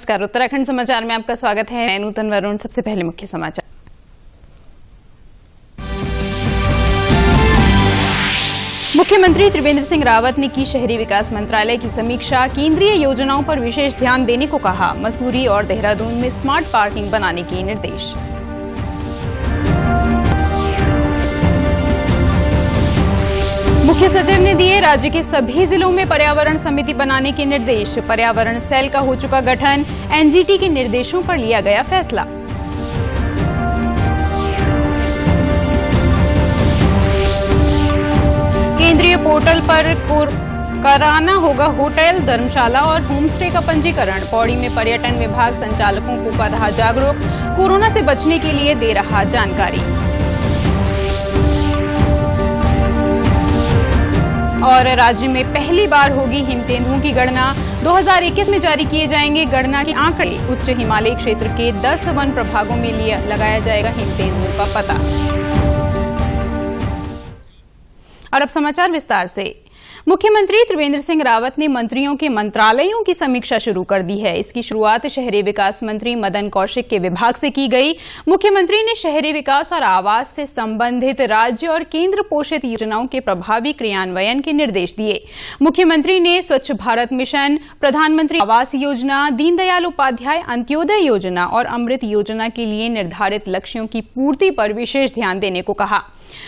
नमस्कार, उत्तराखंड समाचार में आपका स्वागत है। मैं नूतन वरुण। सबसे पहले मुख्य समाचार। मुख्यमंत्री त्रिवेंद्र सिंह रावत ने की शहरी विकास मंत्रालय की समीक्षा, केंद्रीय योजनाओं पर विशेष ध्यान देने को कहा। मसूरी और देहरादून में स्मार्ट पार्किंग बनाने के निर्देश। मुख्य सचिव ने दिए राज्य के सभी जिलों में पर्यावरण समिति बनाने के निर्देश। पर्यावरण सेल का हो चुका गठन, एनजीटी के निर्देशों पर लिया गया फैसला। केंद्रीय पोर्टल पर कराना होगा होटल, धर्मशाला और होमस्टे का पंजीकरण। पौड़ी में पर्यटन विभाग संचालकों को कर रहा जागरूक, कोरोना से बचने के लिए दे रहा जानकारी। और राज्य में पहली बार होगी हिम तेंदुओं की गणना। 2021 में जारी किए जाएंगे गणना के आंकड़े। उच्च हिमालयी क्षेत्र के 10 वन प्रभागों में लगाया जाएगा हिम तेंदुओं का पता। और अब समाचार विस्तार से। मुख्यमंत्री त्रिवेंद्र सिंह रावत ने मंत्रियों के मंत्रालयों की समीक्षा शुरू कर दी है। इसकी शुरुआत शहरी विकास मंत्री मदन कौशिक के विभाग से की गई। मुख्यमंत्री ने शहरी विकास और आवास से संबंधित राज्य और केंद्र पोषित योजनाओं के प्रभावी क्रियान्वयन के निर्देश दिए। मुख्यमंत्री ने स्वच्छ भारत मिशन, प्रधानमंत्री आवास योजना, दीनदयाल उपाध्याय अंत्योदय योजना और अमृत योजना के लिए निर्धारित लक्ष्यों की पूर्ति पर विशेष ध्यान देने को कहा।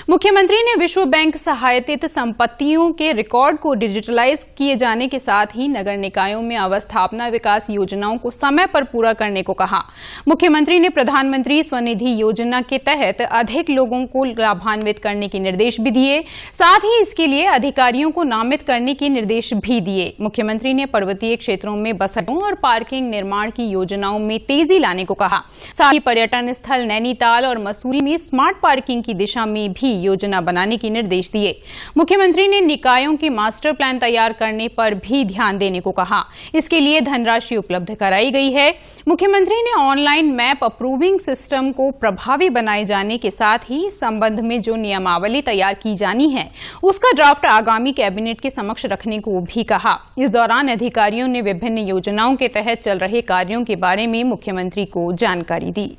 मुख्यमंत्री ने विश्व बैंक सहायतित संपत्तियों के रिकॉर्ड को डिजिटलाइज किए जाने के साथ ही नगर निकायों में अवस्थापना विकास योजनाओं को समय पर पूरा करने को कहा। मुख्यमंत्री ने प्रधानमंत्री स्वनिधि योजना के तहत अधिक लोगों को लाभान्वित करने के निर्देश भी दिए। साथ ही इसके लिए अधिकारियों को नामित करने के निर्देश भी दिए। मुख्यमंत्री ने पर्वतीय क्षेत्रों में बस अड्डों और पार्किंग निर्माण की योजनाओं में तेजी लाने को कहा। साथ ही पर्यटन स्थल नैनीताल और मसूरी में स्मार्ट पार्किंग की दिशा में भी योजना बनाने के निर्देश दिए। मुख्यमंत्री ने निकायों के मास्टर प्लान तैयार करने पर भी ध्यान देने को कहा। इसके लिए धनराशि उपलब्ध कराई गई है। मुख्यमंत्री ने ऑनलाइन मैप अप्रूविंग सिस्टम को प्रभावी बनाए जाने के साथ ही इस संबंध में जो नियमावली तैयार की जानी है उसका ड्राफ्ट आगामी कैबिनेट के समक्ष रखने को भी कहा। इस दौरान अधिकारियों ने विभिन्न योजनाओं के तहत चल रहे कार्यों के बारे में मुख्यमंत्री को जानकारी दी।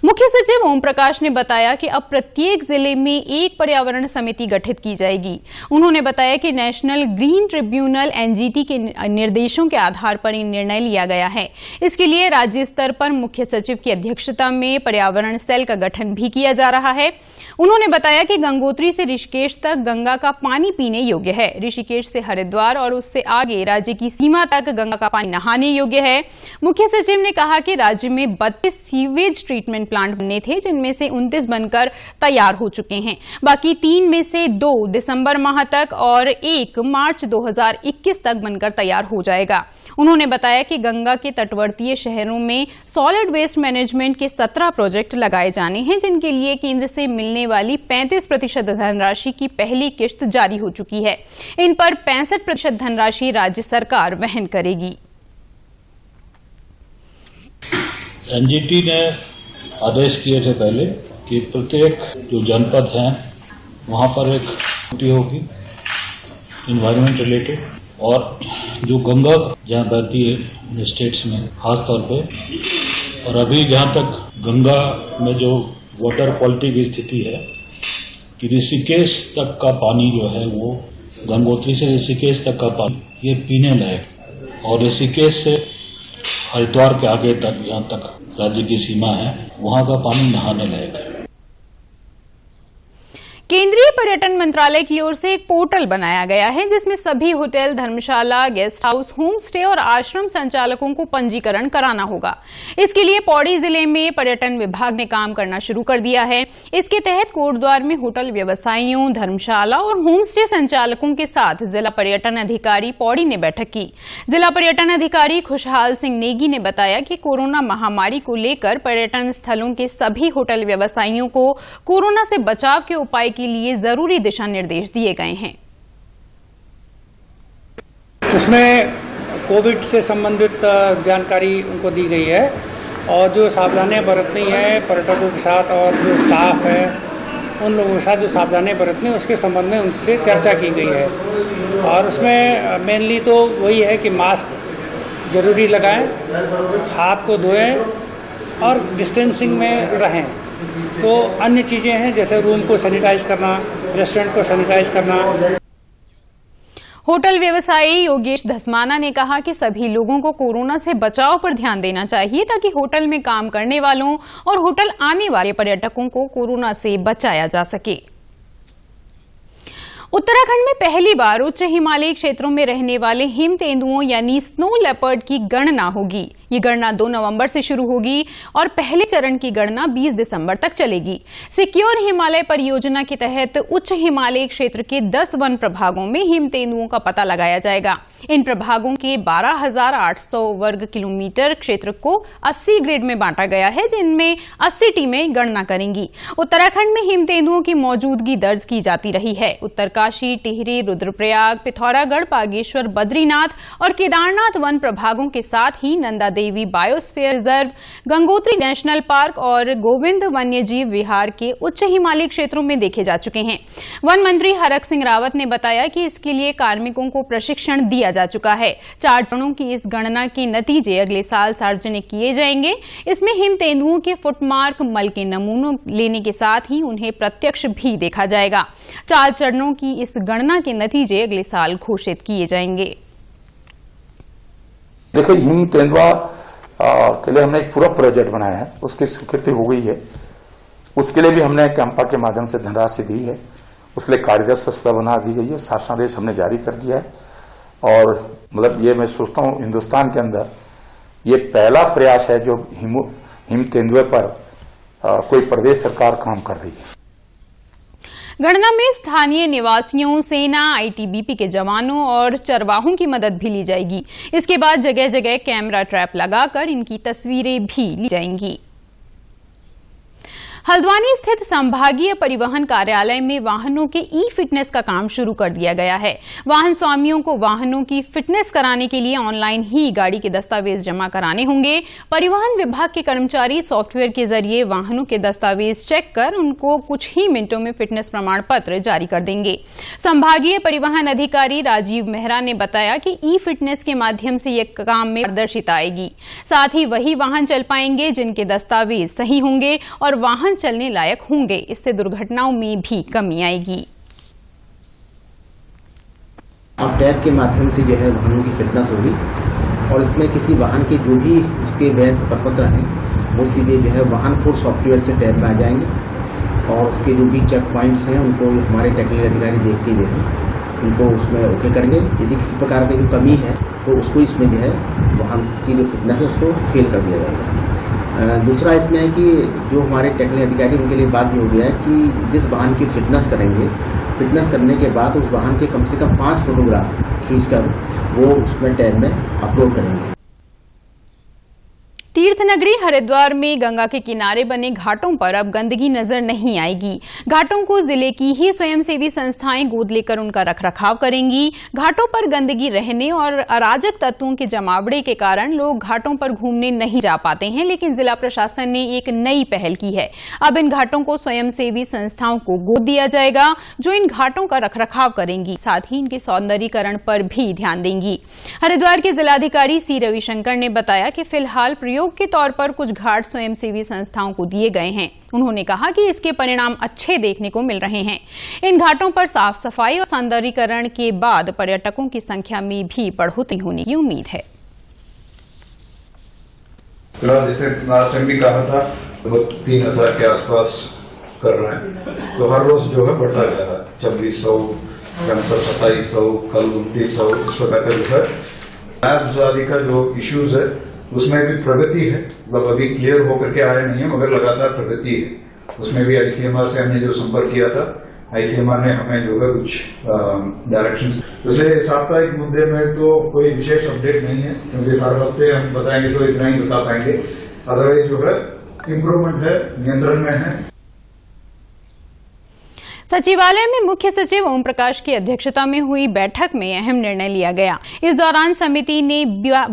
मुख्य सचिव ओम प्रकाश ने बताया कि अब प्रत्येक जिले में एक पर्यावरण समिति गठित की जाएगी। उन्होंने बताया कि नेशनल ग्रीन ट्रिब्यूनल एनजीटी के निर्देशों के आधार पर यह निर्णय लिया गया है। इसके लिए राज्य स्तर पर मुख्य सचिव की अध्यक्षता में पर्यावरण सेल का गठन भी किया जा रहा है। उन्होंने बताया कि गंगोत्री से ऋषिकेश तक गंगा का पानी पीने योग्य है। ऋषिकेश से हरिद्वार और उससे आगे राज्य की सीमा तक गंगा का पानी नहाने योग्य है। मुख्य सचिव ने कहा कि राज्य में 32 सीवेज ट्रीटमेंट प्लांट बने थे, जिनमें से 29 बनकर तैयार हो चुके हैं। बाकी 3 में से 2 दिसंबर माह तक और 1 मार्च 2021 तक बनकर तैयार हो जाएगा। उन्होंने बताया कि गंगा के तटवर्तीय शहरों में सॉलिड वेस्ट मैनेजमेंट के 17 प्रोजेक्ट लगाए जाने हैं, जिनके लिए केंद्र से मिलने वाली 35% धनराशि की पहली किश्त जारी हो चुकी है। इन पर 65% धनराशि राज्य सरकार वहन करेगी। एनजीटी ने आदेश किए थे पहले कि प्रत्येक जो जनपद हैं वहां पर एक कमेटी होगी इन्वायरमेंट रिलेटेड, और जो गंगा जहाँ बहती है स्टेट्स में खास तौर पे, और अभी जहाँ तक गंगा में जो वाटर क्वालिटी की स्थिति है कि ऋषिकेश तक का पानी जो है वो गंगोत्री से ऋषिकेश तक का पानी ये पीने लायक, और ऋषिकेश से हरिद्वार के आगे तक जहाँ तक राज्य की सीमा है वहां का पानी नहाने लायक है। केंद्रीय पर्यटन मंत्रालय की ओर से एक पोर्टल बनाया गया है, जिसमें सभी होटल, धर्मशाला, गेस्ट हाउस, होम स्टे और आश्रम संचालकों को पंजीकरण कराना होगा। इसके लिए पौड़ी जिले में पर्यटन विभाग ने काम करना शुरू कर दिया है। इसके तहत कोटद्वार में होटल व्यवसायियों, धर्मशाला और होम स्टे संचालकों के साथ जिला पर्यटन अधिकारी पौड़ी ने बैठक की। जिला पर्यटन अधिकारी खुशहाल सिंह नेगी ने बताया कि कोरोना महामारी को लेकर पर्यटन स्थलों के सभी होटल व्यवसायियों को कोरोना से बचाव के उपाय के लिए जरूरी दिशा निर्देश दिए गए हैं। उसमें कोविड से संबंधित जानकारी उनको दी गई है और जो सावधानियां बरतनी है पर्यटकों के साथ और जो स्टाफ है उन लोगों के साथ जो सावधानियां बरतनी उसके संबंध में उनसे चर्चा की गई है। और उसमें मेनली तो वही है कि मास्क जरूरी लगाएं, हाथ को धोएं और डिस्टेंसिंग में रहें। तो अन्य चीज़ें हैं जैसे रूम को सैनिटाइज करना, रेस्टोरेंट को सैनिटाइज करना। होटल व्यवसायी योगेश धस्माना ने कहा कि सभी लोगों को कोरोना से बचाव पर ध्यान देना चाहिए ताकि होटल में काम करने वालों और होटल आने वाले पर्यटकों को कोरोना से बचाया जा सके। उत्तराखंड में पहली बार उच्च हिमालयी क्षेत्रों में रहने वाले हिम तेंदुओं यानी स्नो लेपर्ड की गणना होगी। ये गणना 2 नवंबर से शुरू होगी और पहले चरण की गणना 20 दिसंबर तक चलेगी। सिक्योर हिमालय परियोजना के तहत उच्च हिमालयी क्षेत्र के 10 वन प्रभागों में हिम तेंदुओं का पता लगाया जाएगा। इन प्रभागों के 12,800 वर्ग किलोमीटर क्षेत्र को 80 ग्रिड में बांटा गया है, जिनमें 80 टीमें गणना करेंगी। उत्तराखंड में हिम तेंदुओं की मौजूदगी दर्ज की जाती रही है। उत्तरकाशी, टिहरी, रुद्रप्रयाग, पिथौरागढ़, बागेश्वर, बद्रीनाथ और केदारनाथ वन प्रभागों के साथ ही Nanda Devi biosphere reserve, Gangotri national park और गोविंद वन्यजीव विहार के उच्च हिमालयी क्षेत्रों में देखे जा चुके हैं। वन मंत्री हरक सिंह रावत ने बताया कि इसके लिए कार्मिकों को प्रशिक्षण दिया जा चुका है। 4 चरणों की इस गणना के नतीजे अगले साल सार्वजनिक किए जाएंगे। इसमें हिम तेंदुओं के फुटमार्क, मल के नमूनों लेने के साथ ही उन्हें प्रत्यक्ष भी देखा जाएगा। 4 चरणों की इस गणना के नतीजे अगले साल घोषित किए जाएंगे। देखो, हिम तेंदुआ के लिए हमने एक पूरा प्रोजेक्ट बनाया है, उसकी स्वीकृति हो गई है। उसके लिए भी हमने कैंपा के माध्यम से धनराशि दी है। उसके लिए कार्यदल संस्था बना दी गई है, शासनादेश हमने जारी कर दिया है। और मतलब ये मैं सोचता हूँ हिंदुस्तान के अंदर ये पहला प्रयास है जो हिम तेंदुए पर कोई प्रदेश सरकार काम कर रही है। गणना में स्थानीय निवासियों, सेना, आईटीबीपी के जवानों और चरवाहों की मदद भी ली जाएगी। इसके बाद जगह जगह कैमरा ट्रैप लगाकर इनकी तस्वीरें भी ली जाएंगी। हल्द्वानी स्थित संभागीय परिवहन कार्यालय में वाहनों के ई-फिटनेस का काम शुरू कर दिया गया है। वाहन स्वामियों को वाहनों की फिटनेस कराने के लिए ऑनलाइन ही गाड़ी के दस्तावेज जमा कराने होंगे। परिवहन विभाग के कर्मचारी सॉफ्टवेयर के जरिए वाहनों के दस्तावेज चेक कर उनको कुछ ही मिनटों में फिटनेस प्रमाण पत्र जारी कर देंगे। संभागीय परिवहन अधिकारी राजीव मेहरा ने बताया कि ई-फिटनेस के माध्यम से यह काम में पारदर्शिता आएगी। साथ ही वही वाहन चल पाएंगे जिनके दस्तावेज सही होंगे और वाहन चलने लायक होंगे। इससे दुर्घटनाओं में भी कमी आएगी। अब टैब के माध्यम से जो है वाहनों की फिटनेस होगी और इसमें किसी वाहन के जो भी उसके वैध प्रपत्र हैं वो सीधे जो है वाहन फोर्स सॉफ्टवेयर से टैब में आ जाएंगे और उसके जो भी चेक पॉइंट्स हैं उनको हमारे टेक्निकल अधिकारी देख के जो है उनको उसमें ओके करेंगे। यदि किसी प्रकार की कोई कमी है तो उसको इसमें जो है वाहन की जो फिटनेस है उसको फेल कर दिया जाएगा। दूसरा इसमें है कि जो हमारे टेक्निकल अधिकारी उनके लिए बाध्य हो गया है कि जिस वाहन की फिटनेस करेंगे, फिटनेस करने के बाद उस वाहन के कम से कम 5 फोटोग्राफ खींचकर वो उसमें टैब में अपलोड करेंगे। तीर्थ नगरी हरिद्वार में गंगा के किनारे बने घाटों पर अब गंदगी नजर नहीं आएगी। घाटों को जिले की ही स्वयंसेवी संस्थाएं गोद लेकर उनका रखरखाव करेंगी। घाटों पर गंदगी रहने और अराजक तत्वों के जमावड़े के कारण लोग घाटों पर घूमने नहीं जा पाते हैं, लेकिन जिला प्रशासन ने एक नई पहल की है। अब इन घाटों को स्वयंसेवी संस्थाओं को गोद दिया जाएगा जो इन घाटों का रखरखाव करेंगी, साथ ही इनके सौंदर्यीकरण पर भी ध्यान देंगी। हरिद्वार के जिलाधिकारी सी रविशंकर ने बताया कि फिलहाल प्रयोग के तौर पर कुछ घाट स्वयंसेवी संस्थाओं को दिए गए हैं। उन्होंने कहा कि इसके परिणाम अच्छे देखने को मिल रहे हैं। इन घाटों पर साफ सफाई और सौंदर्यीकरण के बाद पर्यटकों की संख्या में भी बढ़ोतरी होने की उम्मीद है। फिलहाल जैसे लास्ट टाइम भी कहा था तो 3000 के आसपास कर रहे हैं, तो हर रोज जो है बढ़ता जा रहा है। 2600, 2700, कल 2900, इस प्रकार का जो है लैब्स आदि का जो इश्यूज है उसमें भी प्रगति है। मतलब अभी क्लियर होकर के आया नहीं है मगर लगातार प्रगति है। उसमें भी आईसीएमआर से हमने जो संपर्क किया था, आईसीएमआर ने हमें जो है कुछ डायरेक्शंस, इसलिए साप्ताहिक मुद्दे में तो कोई विशेष अपडेट नहीं है क्योंकि हर हफ्ते हम बताएंगे तो इतना ही बता पाएंगे। अदरवाइज जो है इम्प्रूवमेंट है, नियंत्रण में है। सचिवालय में मुख्य सचिव ओम प्रकाश की अध्यक्षता में हुई बैठक में अहम निर्णय लिया गया। इस दौरान समिति ने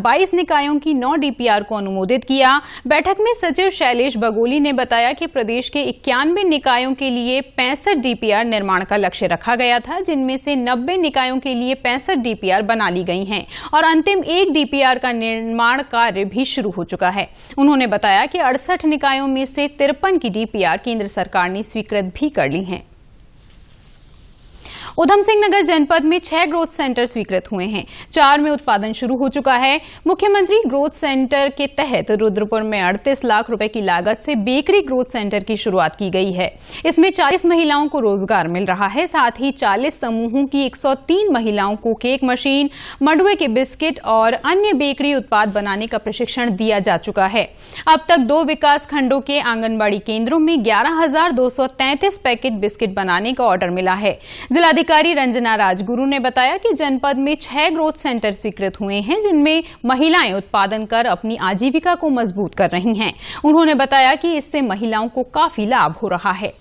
22 निकायों की 9 डीपीआर को अनुमोदित किया। बैठक में सचिव शैलेश बगोली ने बताया कि प्रदेश के 91 निकायों के लिए 65 डीपीआर निर्माण का लक्ष्य रखा गया था, जिनमें से 90 निकायों के लिए 65 डीपीआर बना ली गई हैं और अंतिम 1 डीपीआर का निर्माण कार्य भी शुरू हो चुका है। उन्होंने बताया कि 68 निकायों में से 53 की डीपीआर केंद्र सरकार ने स्वीकृत भी कर ली हैं। उधम सिंह नगर जनपद में 6 ग्रोथ सेंटर स्वीकृत हुए हैं। 4 में उत्पादन शुरू हो चुका है। मुख्यमंत्री ग्रोथ सेंटर के तहत रुद्रपुर में 38 लाख रुपए की लागत से बेकरी ग्रोथ सेंटर की शुरुआत की गई है। इसमें 40 महिलाओं को रोजगार मिल रहा है। साथ ही 40 समूहों की 103 महिलाओं को केक मशीन, मंडुए के बिस्किट और अन्य बेकरी उत्पाद बनाने का प्रशिक्षण दिया जा चुका है। अब तक 2 विकास खंडों के आंगनबाड़ी केंद्रों में 11,233 पैकेट बिस्किट बनाने का ऑर्डर मिला है। जिलाधिकारी रंजना राजगुरु ने बताया कि जनपद में 6 ग्रोथ सेंटर स्वीकृत हुए हैं, जिनमें महिलाएं उत्पादन कर अपनी आजीविका को मजबूत कर रही हैं। उन्होंने बताया कि इससे महिलाओं को काफी लाभ हो रहा है।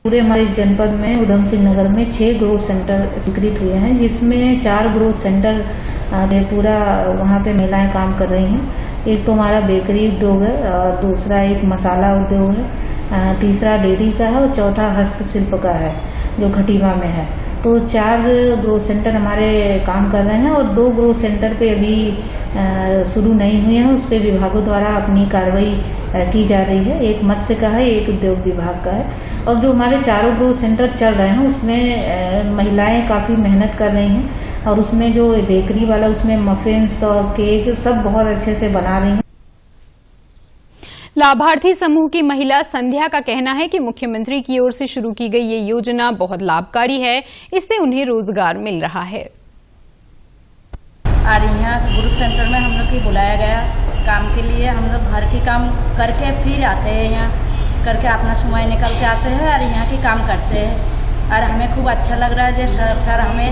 पूरे हमारे जनपद में उधम सिंह नगर में 6 ग्रोथ सेंटर स्वीकृत हुए हैं, जिसमें 4 ग्रोथ सेंटर पूरा वहाँ पे महिलाएं काम कर रही हैं। एक तो हमारा बेकरी उद्योग है, दूसरा एक मसाला उद्योग है, तीसरा डेयरी का है और चौथा हस्तशिल्प का है जो खटीमा में है। तो 4 ग्रोथ सेंटर हमारे काम कर रहे हैं और 2 ग्रोथ सेंटर पे अभी शुरू नहीं हुए हैं। उस पे विभागों द्वारा अपनी कार्रवाई की जा रही है। एक मत्स्य का है, एक उद्योग विभाग का है। और जो हमारे 4 ग्रोथ सेंटर चल रहे हैं उसमें महिलाएं काफ़ी मेहनत कर रही हैं और उसमें जो बेकरी वाला उसमें मफिन्स और केक सब बहुत अच्छे से बना रही हैं। लाभार्थी समूह की महिला संध्या का कहना है कि मुख्यमंत्री की ओर से शुरू की गई ये योजना बहुत लाभकारी है। इससे उन्हें रोजगार मिल रहा है। और यहाँ ग्रुप सेंटर में हम लोग की बुलाया गया काम के लिए। हम लोग घर के काम करके फिर आते हैं, यहाँ करके अपना समय निकल के आते हैं और यहाँ के काम करते हैं। और हमें खूब अच्छा लग रहा है जो सरकार हमें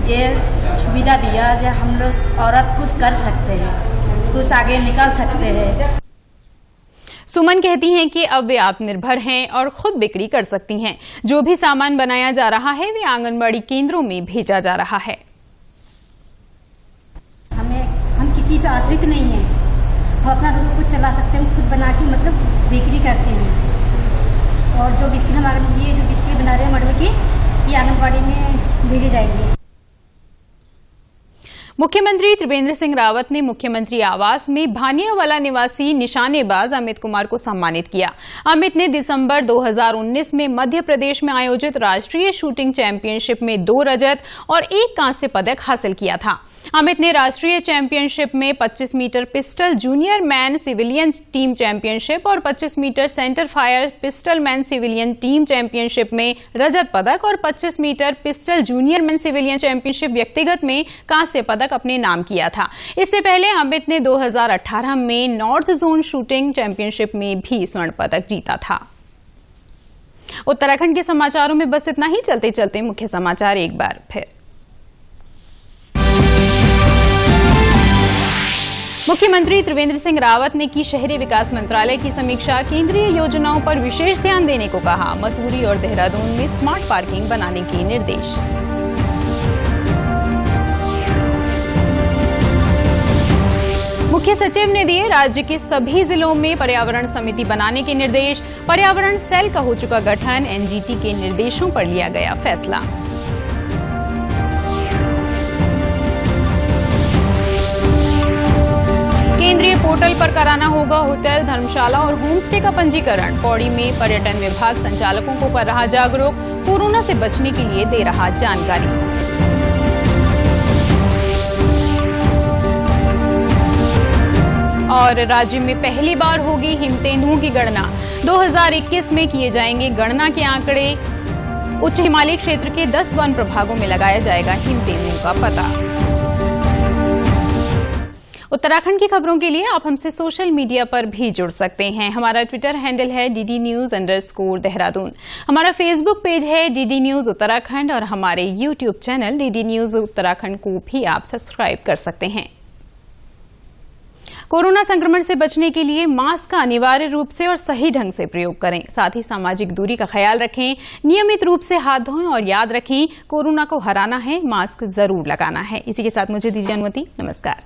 ये सुविधा दिया जो हम लोग औरत कुछ कर सकते हैं, कुछ आगे निकल सकते हैं। सुमन कहती हैं कि अब वे आत्मनिर्भर हैं और खुद बिक्री कर सकती हैं। जो भी सामान बनाया जा रहा है वे आंगनबाड़ी केंद्रों में भेजा जा रहा है। हम किसी पे आश्रित नहीं हैं, हम अपना रोज खुद चला सकते हैं, खुद बना के मतलब बिक्री करते हैं। और जो बिस्किट हमारे ये जो बिस्किट बना रहे हैं मड़वे के, ये आंगनबाड़ी में भेजे जाएंगे। मुख्यमंत्री त्रिवेंद्र सिंह रावत ने मुख्यमंत्री आवास में भानियावाला निवासी निशानेबाज अमित कुमार को सम्मानित किया। अमित ने दिसंबर 2019 में मध्य प्रदेश में आयोजित राष्ट्रीय शूटिंग चैंपियनशिप में 2 रजत और 1 कांस्य पदक हासिल किया था। अमित ने राष्ट्रीय चैंपियनशिप में 25 metre pistol junior man civilian team championship और 25 metre centre fire pistol man civilian team championship में रजत पदक और 25 metre pistol junior man civilian championship व्यक्तिगत में कांस्य पदक अपने नाम किया था। इससे पहले अमित ने 2018 में नॉर्थ जोन शूटिंग चैंपियनशिप में भी स्वर्ण पदक जीता था। उत्तराखंड के समाचारों में बस इतना ही। चलते चलते मुख्य समाचार एक बार फिर। मुख्यमंत्री त्रिवेंद्र सिंह रावत ने की शहरी विकास मंत्रालय की समीक्षा। केंद्रीय योजनाओं पर विशेष ध्यान देने को कहा। मसूरी और देहरादून में स्मार्ट पार्किंग बनाने के निर्देश। मुख्य सचिव ने दिए राज्य के सभी जिलों में पर्यावरण समिति बनाने के निर्देश। पर्यावरण सेल का हो चुका गठन। एनजीटी के निर्देशों पर लिया गया फैसला। केंद्रीय पोर्टल पर कराना होगा होटल, धर्मशाला और होमस्टे का पंजीकरण। पौड़ी में पर्यटन विभाग संचालकों को कर रहा जागरूक। कोरोना से बचने के लिए दे रहा जानकारी। और राज्य में पहली बार होगी हिम तेंदुओं की गणना। 2021 में किए जाएंगे गणना के आंकड़े। उच्च हिमालयी क्षेत्र के 10 वन प्रभागों में लगाया जाएगा हिम तेंदुओं का पता। उत्तराखंड की खबरों के लिए आप हमसे सोशल मीडिया पर भी जुड़ सकते हैं। हमारा ट्विटर हैंडल है DD_News_देहरादून। हमारा फेसबुक पेज है DD न्यूज उत्तराखंड और हमारे YouTube channel DD news Uttarakhand को भी आप सब्सक्राइब कर सकते हैं। कोरोना संक्रमण से बचने के लिए मास्क का अनिवार्य रूप से और सही ढंग से प्रयोग करें। साथ ही सामाजिक दूरी का ख्याल रखें, नियमित रूप से हाथ धोएं और याद रखें, कोरोना को हराना है, मास्क जरूर लगाना है। इसी के साथ मुझे दीजिए अनुमति। नमस्कार।